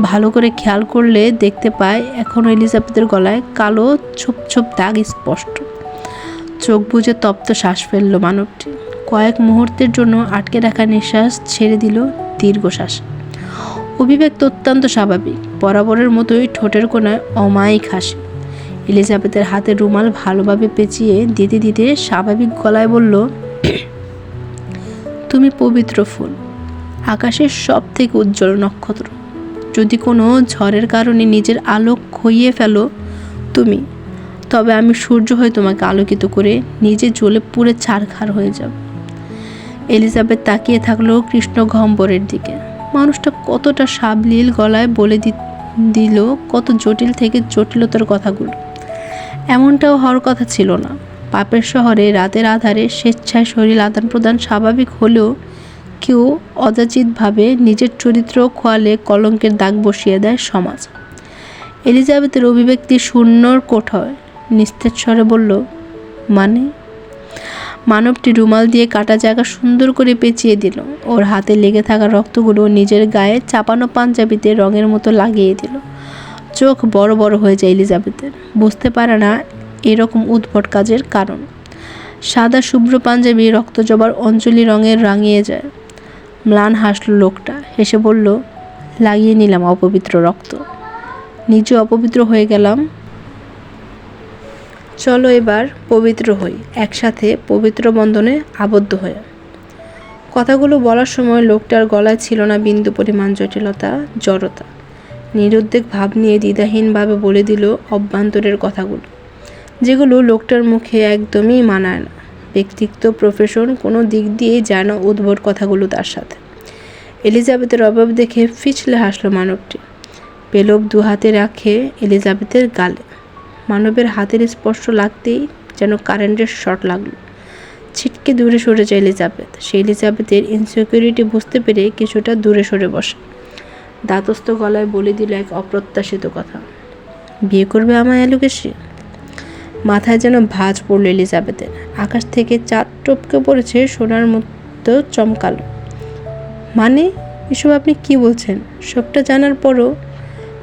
ভালো করে খেয়াল করলে দেখতে পায় এখনও এলিজাবেথের গলায় কালো ছোপ ছোপ দাগ স্পষ্ট। চোখ বুজে তপ্ত শ্বাস ফেলল মানবটি। কয়েক মুহূর্তের জন্য আটকে রাখা নিঃশ্বাস ছেড়ে দিল দীর্ঘশ্বাস। অভিব্যক্তি অত্যন্ত স্বাভাবিক, বরাবরের মতোই ঠোঁটের কোণায় অমায়িক হাসি। এলিজাবেথের হাতে রুমাল ভালোভাবে পেঁচিয়ে দিতে দিতে স্বাভাবিক গলায় বলল, তুমি পবিত্র ফুল, আকাশের সব থেকে উজ্জ্বল নক্ষত্র। যদি কোনো ঝড়ের কারণে নিজের আলো খইয়ে ফেলো তুমি, তবে আমি সূর্য হয়ে তোমাকে আলোকিত করে নিজে জ্বলে পুড়ে ছারখার হয়ে যাব। এলিজাবেথ তাকিয়ে থাকলো কৃষ্ণ গহ্বরের দিকে। মানুষটা কতটা সাবলীল গলায় বলে দিল কত জটিল থেকে জটিলতার কথাগুলো। এমনটাও হওয়ার কথা ছিল না। পাপের শহরে রাতের আধারে স্বেচ্ছায় শরীর আদান প্রদান স্বাভাবিক হলেও কেউ অযাচিতভাবে নিজের চরিত্র খোয়ালে কলঙ্কের দাগ বসিয়ে দেয় সমাজ। এলিজাবেথের অভিব্যক্তি শূন্যর কোঠায় নিস্তেজ স্বরে বলল, মানে? মানবটি রুমাল দিয়ে কাটা জায়গা সুন্দর করে পেঁচিয়ে দিল। ওর হাতে লেগে থাকা রক্তগুলো নিজের গায়ে চাপানো পাঞ্জাবিতে রঙের মতো লাগিয়ে দিল। চোখ বড় বড় হয়ে যায় এলিজাবেথের। বুঝতে পারে না এরকম উদ্ভট কাজের কারণ। সাদা শুভ্র পাঞ্জাবি রক্তজবার অঞ্জলি রঙের রাঙিয়ে যায়। ম্লান হাসল লোকটা, হেসে বলল, লাগিয়ে নিলাম অপবিত্র রক্ত, নিজে অপবিত্র হয়ে গেলাম। চলো এবার পবিত্র হই, একসাথে পবিত্র বন্ধনে আবদ্ধ হয়ে। কথাগুলো বলার সময় লোকটার গলায় ছিল না বিন্দু পরিমাণ জটিলতা, জড়তা। নিরুদ্বেগ ভাব নিয়ে দ্বিধাহীনভাবে বলে দিল অভ্যন্তরের কথাগুলো, যেগুলো লোকটার মুখে একদমই মানায় না। ব্যক্তিত্ব, প্রফেশন কোনো দিক দিয়েই যায় না উদ্ভট কথাগুলো তার সাথে। এলিজাবেথের অভাব দেখে ফিচলে হাসলো মানবটি। পেলব দু হাতে রাখে এলিজাবেথের গালে। মানবের হাতের স্পর্শ লাগতেই যেন কারেন্টের শর্ট লাগলো। ছিটকে দূরে সরে যায় এলিজাবেথ। সেই এলিজাবেথের ইনসিকিউরিটি বুঝতে পেরে কিছুটা দূরে সরে বসে। দাঁতস্থ গলায় বলে দিল এক অপ্রত্যাশিত কথা, বিয়ে করবে আমায় অ্যালোকেসি? মাথায় যেন ভাঁজ পড়ল এলিজাবেথের। আকাশ থেকে চাঁদ টপকে পড়েছে সোনার মতো চমকালো। মানে এসব আপনি কি বলছেন? সবটা জানার পরও?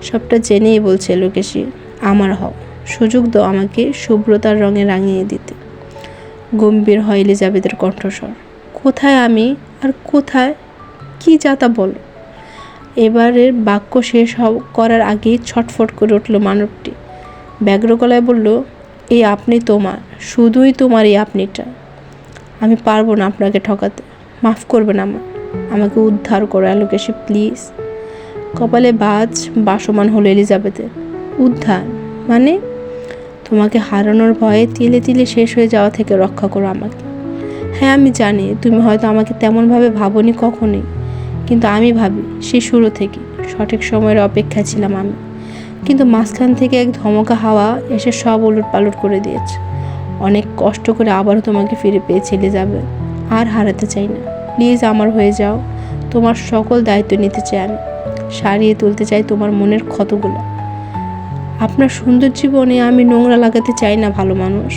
সবটা জেনেই বলছে অ্যালোকেসি, আমার হও, সুযোগ দাও আমাকে শুভ্রতার রঙে রাঙিয়ে দিতে। গম্ভীর হয় এলিজাবেথের কণ্ঠস্বর। কোথায় আমি আর কোথায় কি যাতা বলো? এবারের বাক্য শেষ করার আগেই ছটফট করে উঠল মানবটি। ব্যগ্র গলায় বলল, এই আপনি তোমার, শুধুই তোমার এই আপনিটা। আমি পারবো না আপনাকে ঠকাতে, মাফ করবেন আমাকে উদ্ধার করো অ্যালোকেসি প্লিজ। কপালে বাজ বাসমান হলো এলিজাবেথের। উদ্ধার মানে? তোমাকে হারানোর ভয়ে তিলে তিলে শেষ হয়ে যাওয়া থেকে রক্ষা করো আমাকে। হ্যাঁ আমি জানি তুমি হয়তো আমাকে তেমনভাবে ভাবোনি কখনোই, কিন্তু আমি ভাবি সে শুরু থেকে। সঠিক সময়ের অপেক্ষায় ছিলাম আমি, কিন্তু মাঝখান থেকে এক ধমকা হাওয়া এসে সব উলটপালট করে দিয়েছে। অনেক কষ্ট করে আবারও তোমাকে ফিরে পেয়ে চলে যাবে। আর হারাতে চাই না, প্লিজ আমার হয়ে যাও। তোমার সকল দায়িত্ব নিতে চাই আমি, সারিয়ে তুলতে চাই তোমার মনের ক্ষতগুলো। আপনার সুন্দর জীবনে আমি নোংরা লাগাতে চাই না ভালো মানুষ।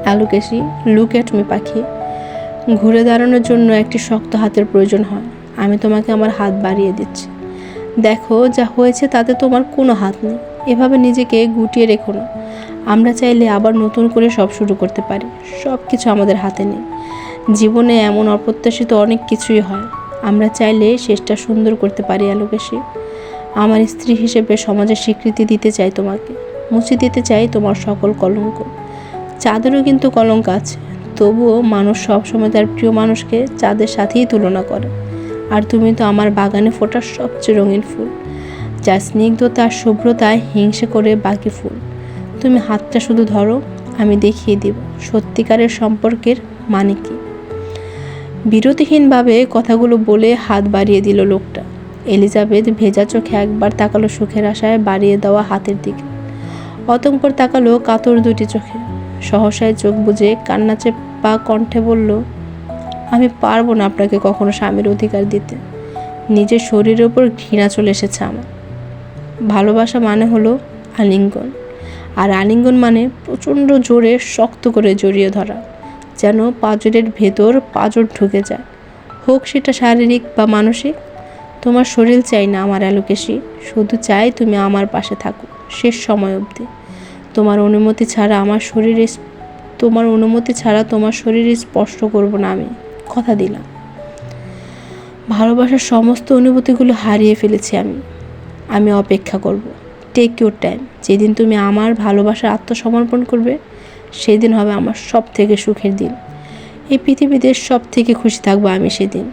অ্যালোকেসি, লুক এট মি পাখি। ঘুরে দাঁড়ানোর জন্য একটি শক্ত হাতের প্রয়োজন হয়। আমি তোমাকে আমার হাত বাড়িয়ে দিচ্ছি। দেখো যা হয়েছে তাতে তোমার কোনো হাত নেই। এভাবে নিজেকে গুটিয়ে রেখো না। আমরা চাইলে আবার নতুন করে সব শুরু করতে পারি। সব কিছু আমাদের হাতে নেই। জীবনে এমন অপ্রত্যাশিত অনেক কিছুই হয়। আমরা চাইলে শেষটা সুন্দর করতে পারি অ্যালোকেসি। আমার স্ত্রী হিসেবে সমাজের স্বীকৃতি দিতে চাই তোমাকে, মুছে দিতে চাই তোমার সকল কলঙ্ক। চাঁদেরও কিন্তু কলঙ্ক আছে, তবুও মানুষ সবসময় তার প্রিয় মানুষকে চাঁদের সাথেই তুলনা করে। আর তুমি তো আমার বাগানে ফোটা সবচেয়ে রঙিন ফুল, যা স্নিগ্ধতা আর শুভ্রতায় হিংসে করে বাকি ফুল। তুমি হাতটা শুধু ধরো, আমি দেখিয়ে দিব সত্যিকারের সম্পর্কের মানে কি। বিরতিহীনভাবে কথাগুলো বলে হাত বাড়িয়ে দিল লোকটা। এলিজাবেথ ভেজা চোখে একবার তাকালো সুখের আশায় বাড়িয়ে দেওয়া হাতের দিকে, অতঃপর তাকালো কাতর দুটি চোখে। সহসায় চোখ বুজে কান্না চেপা কণ্ঠে বলল, আমি পারবো না আপনাকে কখনো স্বামীর অধিকার দিতে। নিজের শরীরের ওপর ঘৃণা চলে এসেছে আমার। ভালোবাসা মানে হলো আলিঙ্গন, আর আলিঙ্গন মানে প্রচণ্ড জোরে শক্ত করে জড়িয়ে ধরা, যেন পাঁজরের ভেতর পাঁজর ঢুকে যায়, হোক সেটা শারীরিক বা মানসিক। তোমার শরীর চাই না আমার অ্যালোকেশি, শুধু চাই তুমি আমার পাশে থাকো শেষ সময় অবধি। তোমার অনুমতি ছাড়া তোমার শরীরে স্পর্শ করব না আমি, কথা দিলাম। ভালোবাসার সমস্ত অনুভূতিগুলো হারিয়ে ফেলেছি আমি অপেক্ষা করব। Take your time. যেদিন তুমি আমার ভালোবাসার আত্মসমর্পণ করবে, সেদিন হবে আমার সব থেকে সুখের দিন। এই পৃথিবীতে সব থেকে খুশি থাকবো আমি সেদিন।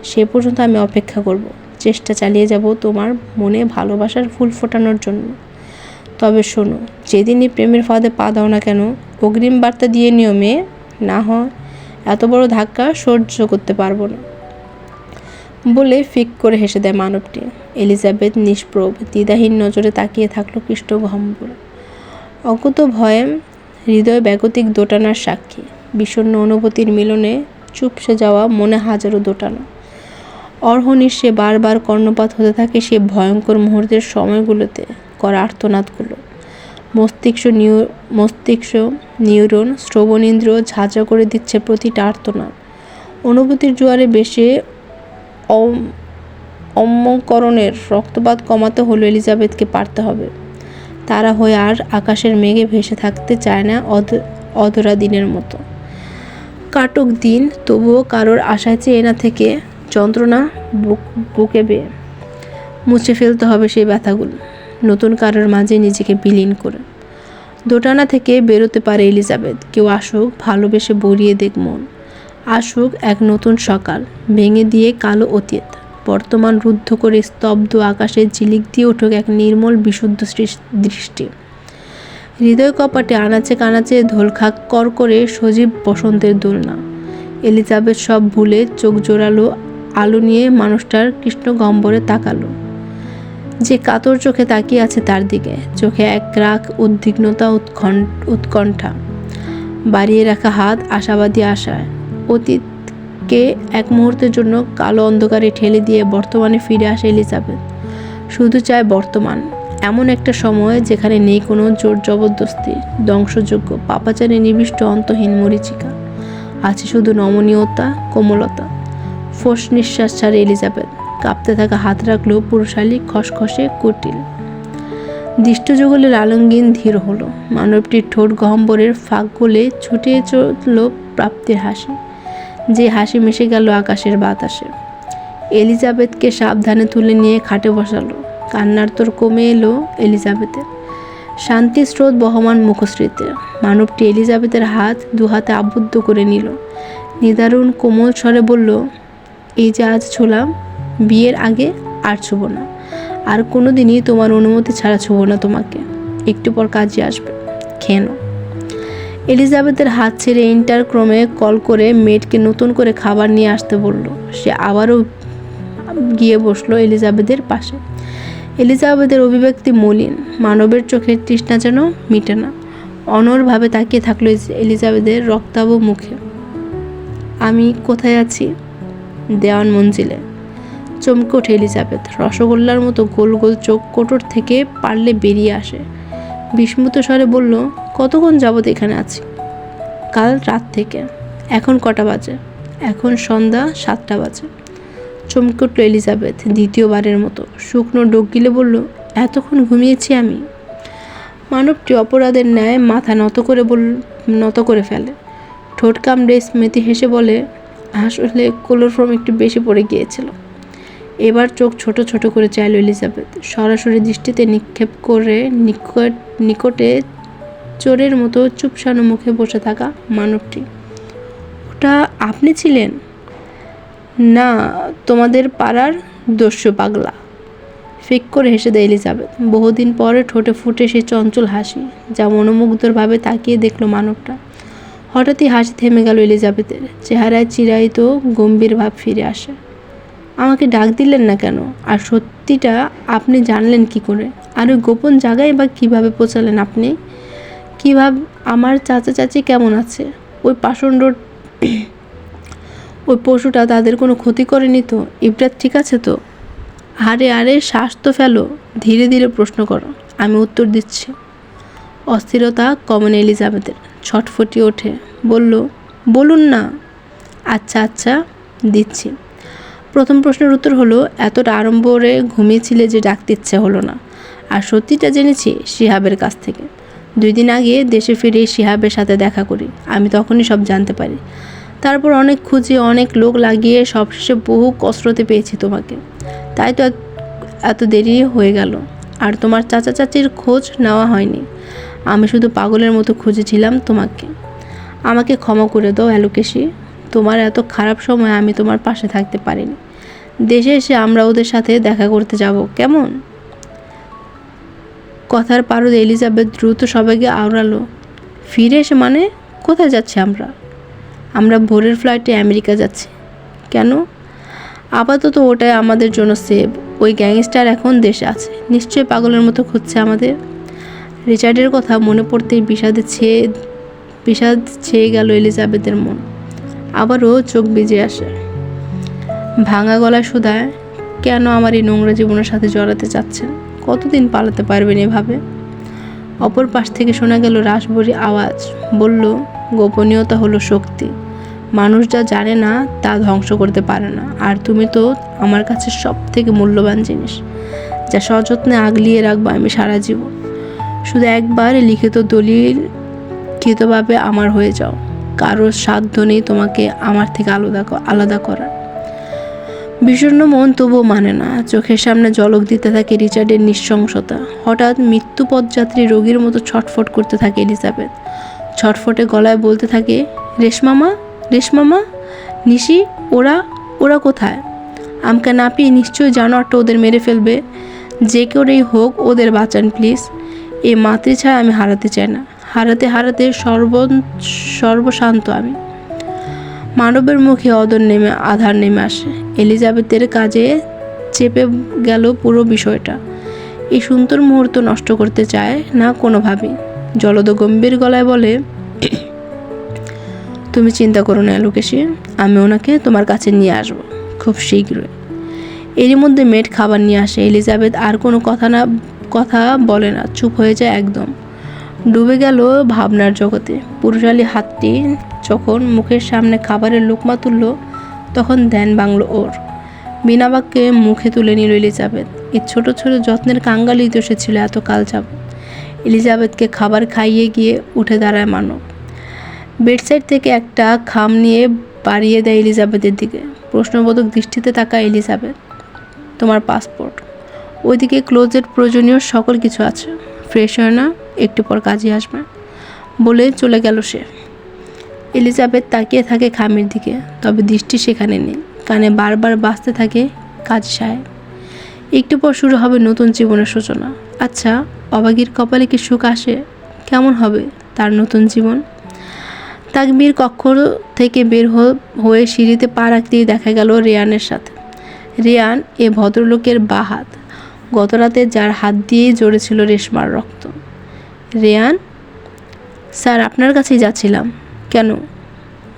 সে পর্যন্ত আমি অপেক্ষা করব, চেষ্টা চালিয়ে যাব তোমার মনে ভালোবাসার ফুল ফোটানোর জন্য। তবে শোনো, যেদিনই প্রেমের ফাঁদে পা দাও না কেন, অগ্রিম বার্তা দিয়ে নিও মেয়ে, না হয় এত বড় ধাক্কা সহ্য করতে পারবো না। বলে ফিক করে হেসে দেয় মানবটি। এলিজাবেথ নিষ্প্রভ দ্বিধাহীন নজরে তাকিয়ে থাকলো কৃষ্ণগহ্বরে। অকুত ভয়ে হৃদয় ব্যাগতিক দোটানার সাক্ষী। বিষণ্ণ অনুভূতির মিলনে চুপসে যাওয়া মনে হাজারো দোটানা। অর্হনিশে বারবার কর্ণপাত হতে থাকে সে ভয়ঙ্কর মুহূর্তের সময়গুলোতে করা আর্তনাদগুলো। মস্তিষ্ক নিউরন শ্রবণেন্দ্র ঝাঁঝা করে দিচ্ছে প্রতিটা আর্তনাদ। অনুভূতির জোয়ারে বেশে অম্মকরণের রক্তপাত কমাতে হলো এলিজাবেথকে পারতে হবে। তারা হয়ে আর আকাশের মেঘে ভেসে থাকতে চায় না অধরা দিনের মতো। কাটক দিন, তবুও কারোর আশায় চেয়ে না থেকে যন্ত্রণা বুকে বেয়ে মুছে ফেলতে হবে সেই ব্যথাগুলো, নতুন কারোর মাঝে নিজেকে বিলীন করে। দোটানা থেকে বেরোতে পারে এলিজাবেথ। কেউ আসুক, ভালোবেসে ভরিয়ে দেখ মন। আসুক এক নতুন সকাল, ভেঙে দিয়ে কালো অতীত, বর্তমান রুদ্ধ করে স্তব্ধ আকাশের ঝিলিক দিয়ে উঠুক এক নির্মল বিশুদ্ধ দৃষ্টি। হৃদয় কপাটে আনাচে কানাচে ধোলখাক কর করে সজীব বসন্তের দোলনা। এলিজাবেথ সব ভুলে চোখ জোড়ালো আলো নিয়ে মানুষটার কৃষ্ণগহ্বরে তাকালো, যে কাতর চোখে তাকিয়ে আছে তার দিকে। চোখে এক রাগ উদ্বিগ্নতা, উৎকণ্ঠা, বাড়িয়ে রাখা হাত আশাবাদী আশায়। অতীতকে এক মুহূর্তের জন্য কালো অন্ধকারে ঠেলে দিয়ে বর্তমানে ফিরে আসে এলিজাবেথ। শুধু চায় বর্তমান, এমন একটা সময় যেখানে নেই কোনো জোর জবরদস্তি, ধ্বংসযোগ্য পাপাচারে নিবিষ্ট অন্তহীন মরীচিকা। আছে শুধু নমনীয়তা, কোমলতা। ফোঁস নিঃশ্বাস ছাড়ে এলিজাবেথ। কাঁপতে থাকা হাত রাখলো পুরুষালী, খসখসে, কুটিল। দৃষ্টযুগলের আলঙ্গিন ধীর হলো। মানবটির ঠোঁট গহ্বরের ফাঁক গলে ছুটে চলল প্রাপ্তির হাসি, যে হাসি মিশে গেল আকাশের বাতাসে। এলিজাবেথকে সাবধানে তুলে নিয়ে খাটে বসালো। কান্নার তোর কমে এলো এলিজাবেথের। শান্তির স্রোত বহমান মুখশ্রীতে। মানবটি এলিজাবেথের হাত দু হাতে আবদ্ধ করে নিল। নিদারুণ কোমল স্বরে বলল, এই যে আজ ছোলাম, বিয়ের আগে আর ছুব না, আর কোনোদিনই তোমার অনুমতি ছাড়া ছুব না তোমাকে। একটু পর কাজে আসবে, খেয়ে নাও। এলিজাবেথের হাত ছেড়ে ইন্টারক্রমে কল করে মেয়েটকে নতুন করে খাবার নিয়ে আসতে বলল। সে আবারও গিয়ে বসলো এলিজাবেথের পাশে। এলিজাবেথের অভিব্যক্তি মলিন, মানবের চোখের তৃষ্ণা যেন মিটে না। অনড়ভাবে তাকিয়ে থাকলো এলিজাবেথের রক্তাভ মুখে। আমি কোথায় আছি? দেওয়ান মঞ্জিলে। চমকে ওঠে এলিজাবেথ। রসগোল্লার মতো গোল গোল চোখ কোটর থেকে পারলে বেরিয়ে আসে। বিস্মিত স্বরে বলল, কতক্ষণ যাবত এখানে আছি? কাল রাত থেকে। এখন কটা বাজে? এখন সন্ধ্যা 7টা বাজে। চমকে উঠল এলিজাবেথ দ্বিতীয়বারের মতো। শুকনো ডোক গিলে বলল, এতক্ষণ ঘুমিয়েছি আমি? মানবটি অপরাধের ন্যায় মাথা নত করে ফেলে। ঠোঁট কামড়ে স্মৃতি হেসে বলে, আসলে ক্লোরোফর্ম একটু বেশি পড়ে গিয়েছিল। এবার চোখ ছোট ছোট করে চাইল এলিজাবেথ। সরাসরি দৃষ্টিতে নিক্ষেপ করে নিকটে চোরের মতো চুপসানো মুখে বসে থাকা মানবটি। ওটা আপনি ছিলেন? না, তোমাদের পাড়ার দস্যু পাগলা। ফিক করে হেসে দেয় এলিজাবেথ। বহুদিন পরে ঠোঁটে ফুটে সে চঞ্চল হাসি, যা মনোমুগ্ধরভাবে তাকিয়ে দেখলো মানবটা। হঠাৎই হাসি থেমে গেল এলিজাবেথের। চেহারায় চিরায়িত গম্ভীর ভাব ফিরে আসে। আমাকে ডাক দিলেন না কেন? আর সত্যিটা আপনি জানলেন কি করে? আর ওই গোপন জায়গায় বা কীভাবে পৌঁছালেন আপনি? কীভাবে? আমার চাচা চাচি কেমন আছে? ওই পাষণ্ড ওই পশুটা তাদের কোনো ক্ষতি করেনি তো? ইব্রাত ঠিক আছে তো? আরে আরে, শ্বাস তো ফেলো, ধীরে ধীরে প্রশ্ন করো, আমি উত্তর দিচ্ছি। অস্থিরতা কমন এলিজাবেথের, ছটফটিয়ে ওঠে, বলল, বলুন না। আচ্ছা আচ্ছা, দিচ্ছি। প্রথম প্রশ্নের উত্তর হলো, এতটা আড়ম্বরে ঘুমিয়েছিলে যে ডাকতে ইচ্ছে হলো না। আর সত্যিটা জেনেছি শিহাবের কাছ থেকে। 2 দিন আগে দেশে ফিরে শিহাবের সাথে দেখা করি, আমি তখনই সব জানতে পারি। তারপর অনেক খুঁজে, অনেক লোক লাগিয়ে সবশেষে বহু কসরতে পেয়েছি তোমাকে। তাই তো এত দেরি হয়ে গেল। আর তোমার চাচা চাচির খোঁজ নেওয়া হয়নি। আমি শুধু পাগলের মতো খুঁজেছিলাম তোমাকে। আমাকে ক্ষমা করে দাও অ্যালোকেশি, তোমার এত খারাপ সময় আমি তোমার পাশে থাকতে পারিনি। দেশে এসে আমরা ওদের সাথে দেখা করতে যাব, কেমন? কথার পারদ এলিজাবেথ দ্রুত সবাইকে আওড়ালো। ফিরে এসে মানে? কোথায় যাচ্ছি আমরা? আমরা ভোরের ফ্লাইটে আমেরিকা যাচ্ছি। কেন? আপাতত ওটাই আমাদের জন্য সেভ। ওই গ্যাংস্টার এখন দেশে আছে, নিশ্চয়ই পাগলের মতো খুঁজছে আমাদের। রিচার্ডের কথা মনে পড়তেই বিষাদ ছেয়ে গেল এলিজাবেথের মন। আবারও চোখ ভিজে আসে। ভাঙা গলায় শুধায়, কেন আমার এই নোংরা জীবনের সাথে জড়াতে চাচ্ছেন? কতদিন পালাতে পারবেন এভাবে? অপর পাশ থেকে শোনা গেল রাশভরি আওয়াজ, বলল, গোপনীয়তা হলো শক্তি। মানুষ যা জানে না তা ধ্বংস করতে পারে না। আর তুমি তো আমার কাছে সব থেকে মূল্যবান জিনিস, যা সযত্নে আগলিয়ে রাখবো আমি সারা জীবন। শুধু একবার লিখিত দলিলকৃতভাবে আমার হয়ে যাও। কারোর সাধ্য নেই তোমাকে আমার থেকে আলাদা করার। বিষণ্ণ মন তবুও মানে না। চোখের সামনে ঝলক দিতে থাকে রিচার্ডের নৃশংসতা। হঠাৎ মৃত্যুপথযাত্রী রোগীর মতো ছটফট করতে থাকে এলিজাবেথ। ছটফটে গলায় বলতে থাকে, রেশমামা, নিশি, ওরা কোথায়? আমকে না পেয়ে নিশ্চয়ই জানোয়ারটা ওদের মেরে ফেলবে। যে করেই হোক ওদের বাঁচান প্লিজ। এই মাতৃছায়া আমি হারাতে চাই না। হারাতে সর্বশান্ত আমি। মানবের মুখে আধার নেমে আসে। এলিজাবেথের কাজে চেপে গেল পুরো বিষয়টা। এই সুন্দর মুহূর্ত নষ্ট করতে চায় না কোনোভাবেই। জলদ গম্ভীর গলায় বলে, তুমি চিন্তা করো না অ্যালোকেশি, আমি ওনাকে তোমার কাছে নিয়ে আসব খুব শীঘ্রই। এরই মধ্যে মেড খাবার নিয়ে আসে। এলিজাবেথ আর কোনো কথা বলে না, চুপ হয়ে যায় একদম। ডুবে গেল ভাবনার জগতে। পুরুষালী হাতটি যখন মুখের সামনে খাবারের লোকমা তুলল, তখন ধ্যান ভাঙল ওর। বিনা বাক্যে মুখে তুলে নিল এলিজাবেথ। এই ছোট ছোট যত্নের কাঙ্গালি দোষে ছিল এত কাল যাবত। এলিজাবেথকে খাবার খাইয়ে গিয়ে উঠে দাঁড়ায় মানব। বেডসাইড থেকে একটা খাম নিয়ে বাড়িয়ে দেয় এলিজাবেথের দিকে। প্রশ্নবোধক দৃষ্টিতে তাকায় এলিজাবেথ। তোমার পাসপোর্ট। ওইদিকে ক্লোজেট, প্রয়োজনীয় সকল কিছু আছে। ফ্রেশ হয় না, একটু পর কাজে আসবে বলে চলে গেল সে। এলিজাবেথ তাকিয়ে থাকে খামের দিকে, তবে দৃষ্টি সেখানে নেই। কানে বারবার বাজতে থাকে কাজী সাহেব। একটু পর শুরু হবে নতুন জীবনের সূচনা। আচ্ছা, অভাগীর কপালে কি সুখ আসে? কেমন হবে তার নতুন জীবন? তাকবীর কক্ষ থেকে বের হয়ে সিঁড়িতে পা রাখতেই দেখা গেল রেয়ানের সাথে। রেয়ান এ ভদ্রলোকের বাঁ হাত, গতরাতে যার হাত দিয়েই জড়েছিল রেশমার রক্ত। রেয়ান স্যার, আপনার কাছেই যাচ্ছিলাম। কেন?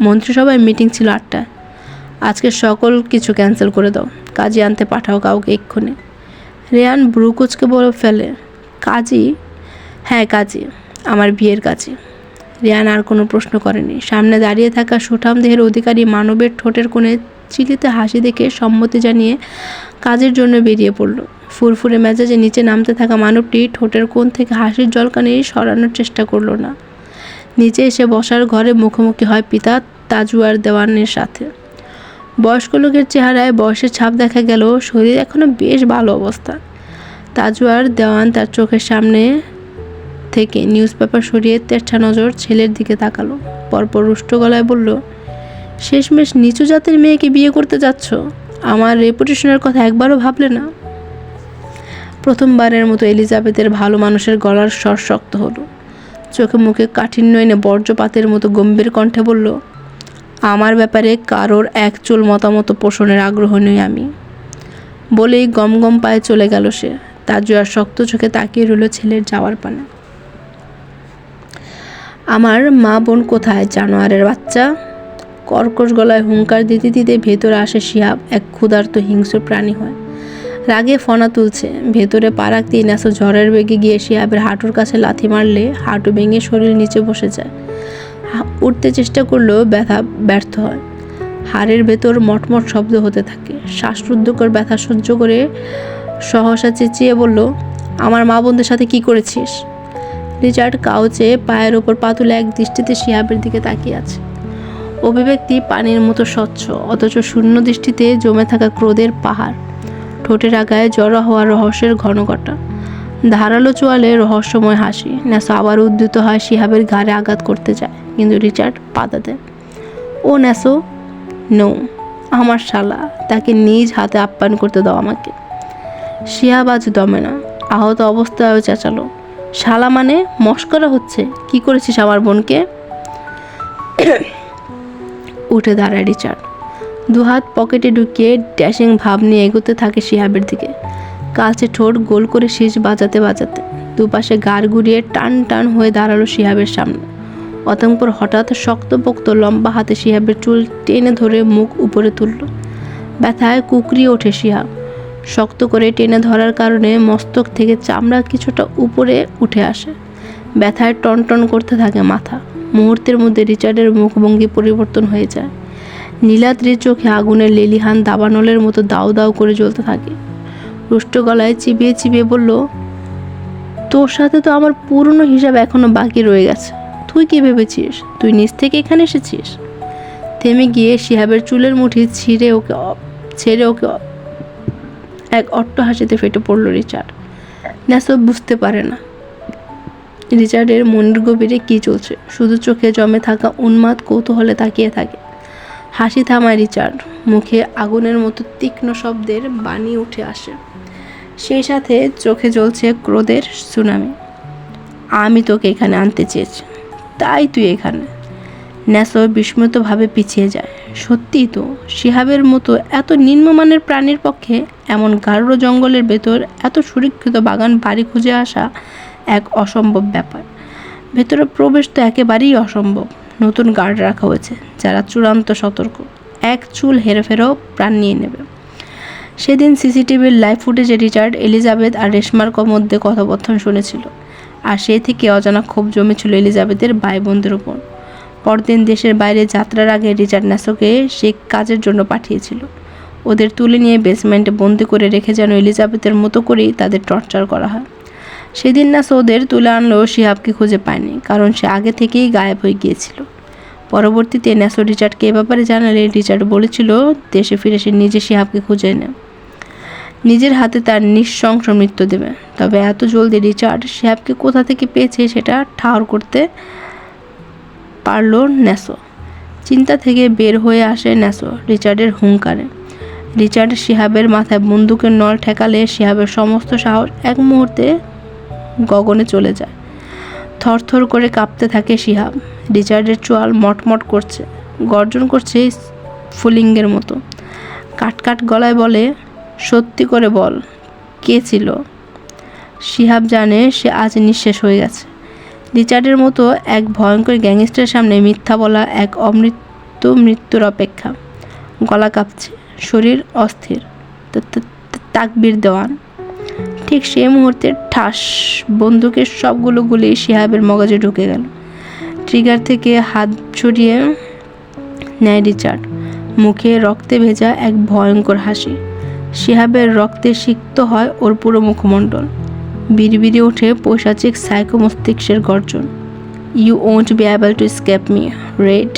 মন্ত্রিসভায় মিটিং ছিল 8টায়। আজকে সকল কিছু ক্যান্সেল করে দাও। কাজী আনতে পাঠাও কাউকে এক্ষুনি। রেয়ান ব্রুকুচকে বলে ফেলে, কাজী? হ্যাঁ কাজী, আমার বিয়ের কাজী। রেয়ান আর কোনো প্রশ্ন করেনি। সামনে দাঁড়িয়ে থাকা সুঠাম দেহের অধিকারী মানবের ঠোঁটের কোণে চিলিতে হাসি দেখে সম্মতি জানিয়ে কাজের জন্য বেরিয়ে পড়ল। ফুরফুরে মেজাজে নিচে নামতে থাকা মানবটি ঠোঁটের কোণ থেকে হাসির জলকানি সরানোর চেষ্টা করল না। নিচে এসে বসার ঘরে মুখোমুখি হয় পিতা তাজুয়ার দেওয়ানের সাথে। বয়স্ক লোকের চেহারায় বয়সের ছাপ দেখা গেল, শরীর এখনো বেশ ভালো অবস্থা। তাজুয়ার দেওয়ান তার চোখের সামনে থেকে নিউজ পেপার সরিয়ে তেরছা নজর ছেলের দিকে তাকালো। পরপর রুষ্ট গলায় বলল, শেষমেশ নিচু জাতের মেয়েকে বিয়ে করতে যাচ্ছ? আমার রেপুটেশনের কথা একবারও ভাবলে না? প্রথমবারের মতো এলিজাবেথের ভালো মানুষের গলার স্বর শক্ত হলো। চোখে মুখে কাঠিন্য এনে বর্জ্যপাতের মতো গম্ভীর কণ্ঠে বলল, আমার ব্যাপারে কারোর এক চুল মতামত পোষণের আগ্রহ নই আমি। বলেই গম গম পায়ে চলে গেল সে। তাজু আর শক্ত চোখে তাকিয়ে রইল ছেলের যাওয়ার পানে। আমার মা বোন কোথায় জানোয়ারের বাচ্চা? কর্কশ গলায় হুঙ্কার দিতে দিতে ভেতরে আসে শিহাব। এক ক্ষুধার্ত হিংস্র প্রাণী হয়, রাগে ফনা তুলছে। ভেতরে পা রাখতেই নেসো ঝড়ের বেগে গিয়ে শিহাবের হাঁটুর কাছে লাথি মারলে হাঁটু ভেঙে শরীর নিচে বসে যায়। উঠতে চেষ্টা করলেও ব্যথা ব্যর্থ হয়। হাড়ের ভেতর মটমট শব্দ হতে থাকে। শ্বাসরুদ্ধকর ব্যথা সহ্য করে সহসা চেঁচিয়ে বলল, আমার মা বোনদের সাথে কি করেছিস? রিচার্ড কাউচে পায়ের ওপর পা তুলে এক দৃষ্টিতে শিহাবের দিকে তাকিয়ে আছে। অভিব্যক্তি পানির মতো স্বচ্ছ, অথচ শূন্য দৃষ্টিতে জমে থাকা ক্রোধের পাহাড়। ঠোঁটের আগায় জড়ো হওয়া রহস্যের ঘনঘটা, ধারালো চোয়ালে রহস্যময় হাসি। নেসো আবার উদ্ধৃত হয়, শিহাবের ঘাড়ে আঘাত করতে যায়, কিন্তু রিচার্ড বাধা দেয়। ও নেসো, নো, আমার শালা, তাকে নিজ হাতে আপ্যায়ন করতে দাও আমাকে। শিহাব আজ দমে না, আহত অবস্থায়ও চেঁচালো, শালা মানে? মস্করা হচ্ছে? কি করেছিস আমার বোনকে? উঠে দাঁড়ায় রিচার্ড, দুহাত পকেটে ঢুকিয়ে ড্যাশিং ভাব নিয়ে এগোতে থাকে শিহাবের দিকে। কালচে ঠোঁট গোল করে শীষ বাজাতে বাজাতে দুপাশে গাড় ঘুরিয়ে টান টান হয়ে দাঁড়ালো শিহাবের সামনে। অতঃপর হঠাৎ শক্তপোক্ত লম্বা হাতে শিহাবের চুল টেনে ধরে মুখ উপরে তুলল। ব্যথায় কুকরিয়ে ওঠে শিহাব। শক্ত করে টেনে ধরার কারণে মস্তক থেকে চামড়া কিছুটা উপরে উঠে আসে। ব্যথায় টনটন করতে থাকে মাথা। মুহূর্তের মধ্যে রিচার্ডের মুখভঙ্গি পরিবর্তন হয়ে যায়। নীলাদ্রির চোখে আগুনের লেলিহান দাবানলের মতো দাউ দাউ করে জ্বলতে থাকে। রুষ্ট গলায় চিবিয়ে চিবিয়ে বলল, তোর সাথে তো আমার পুরনো হিসাব এখনো বাকি রয়ে গেছে। তুই কি ভেবেছিস তুই নিজ থেকে এখানে এসেছিস? থেমে গিয়ে শিহাবের চুলের মুঠি ছেড়ে ওকে এক অট্ট হাসিতে ফেটে পড়ল রিচার্ড। নেসো বুঝতে পারে না রিচার্ডের মনের গভীরে কি চলছে, শুধু চোখে জমে থাকা উন্মাদ কৌতূহলে তাকিয়ে থাকে। হাসি থামায় রিচার্ড, মুখে আগুনের মতো তীক্ষ্ণ শব্দের বাণী উঠে আসে। সেই সাথে চোখে জ্বলছে ক্রোধের সুনামি। আমি তোকে এখানে আনতে চেয়েছি, তাই তুই এখানে। নেসো বিস্মিতভাবে পিছিয়ে যায়। সত্যিই তো, শিহাবের মতো এত নিম্নমানের প্রাণীর পক্ষে এমন গাঢ় জঙ্গলের ভেতর এত সুরক্ষিত বাগান বাড়ি খুঁজে আসা এক অসম্ভব ব্যাপার। ভেতরে প্রবেশ তো একেবারেই অসম্ভব। নতুন গার্ড রাখা হয়েছে যারা চূড়ান্ত সতর্ক, এক চুল হেরফেরও প্রাণ নিয়ে নেবে। সেদিন সিসিটিভির লাইভ ফুটেজে রিচার্ড এলিজাবেথ আর রেশমার মধ্যে কথোপকথন শুনেছিল, আর সেই থেকে অজানা ক্ষোভ জমেছিল এলিজাবেথের ভাই বোনদের উপর। পরদিন দেশের বাইরে যাত্রার আগে রিচার্ড নেসোকে সে কাজের জন্য পাঠিয়েছিল। ওদের তুলে নিয়ে বেসমেন্টে বন্দি করে রেখে যেন এলিজাবেথের মতো করেই তাদের টর্চার করা হয়। সেদিন নেসো ওদের তুলে আনলেও শিহাবকে খুঁজে পায়নি, কারণ সে আগে থেকেই গায়েব হয়ে গিয়েছিল। পরবর্তীতে নেসো রিচার্ডকে এ ব্যাপারে জানালে রিচার্ড বলেছিল দেশে ফিরে সে নিজে শিহাবকে খুঁজে নেয়, নিজের হাতে তার নৃশংস মৃত্যু দেবে। তবে এত জলদি রিচার্ড শিহাবকে কোথা থেকে পেয়েছে সেটা ঠাহর করতে পারল নেসো। চিন্তা থেকে বের হয়ে আসে নেসো রিচার্ডের হুঙ্কারে। রিচার্ড শিহাবের মাথায় বন্দুকের নল ঠেকালে শিহাবের সমস্ত সাহস এক মুহূর্তে গগনে চলে যায়। থরথর করে কাঁপতে থাকে শিহাব। রিচার্ডের চোয়াল মটমট করছে, গর্জন করছে ফুলিঙ্গের মতো। কাটকাট গলায় বলে, সত্যি করে বল, কে ছিল? শিহাব জানে সে আজ নিঃশেষ হয়ে গেছে। রিচার্ডের মতো এক ভয়ঙ্কর গ্যাংস্টারের সামনে মিথ্যা বলা এক অমৃত্যু মৃত্যুর অপেক্ষা। গলা কাঁপছে, শরীর অস্থির, তাকবীর দেওয়ান। ঠিক সেই মুহূর্তে ঠাস, বন্দুকের সবগুলো গুলি শিহাবের মগজে ঢুকে গেল। ট্রিগার থেকে হাত সরিয়ে নেয় রিচার্ড। মুখে রক্তে ভেজা এক ভয়ঙ্কর হাসি। শিহাবের রক্তে সিক্ত হয় ওর পুরো মুখমণ্ডল। বিড়বিড়ে ওঠে পৈশাচিক সাইকো মস্তিষ্কের গর্জন। You won't be able to escape me, red.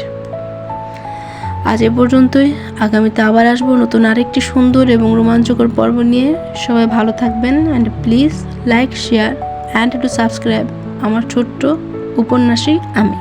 আজ এ পর্যন্তই। আগামীতে আবার আসবো নতুন আরেকটি সুন্দর এবং রোমাঞ্চকর পর্ব নিয়ে। সবাই ভালো থাকবেন, and please like, share and to subscribe আমার ছোট্ট উপন্যাসী আমি।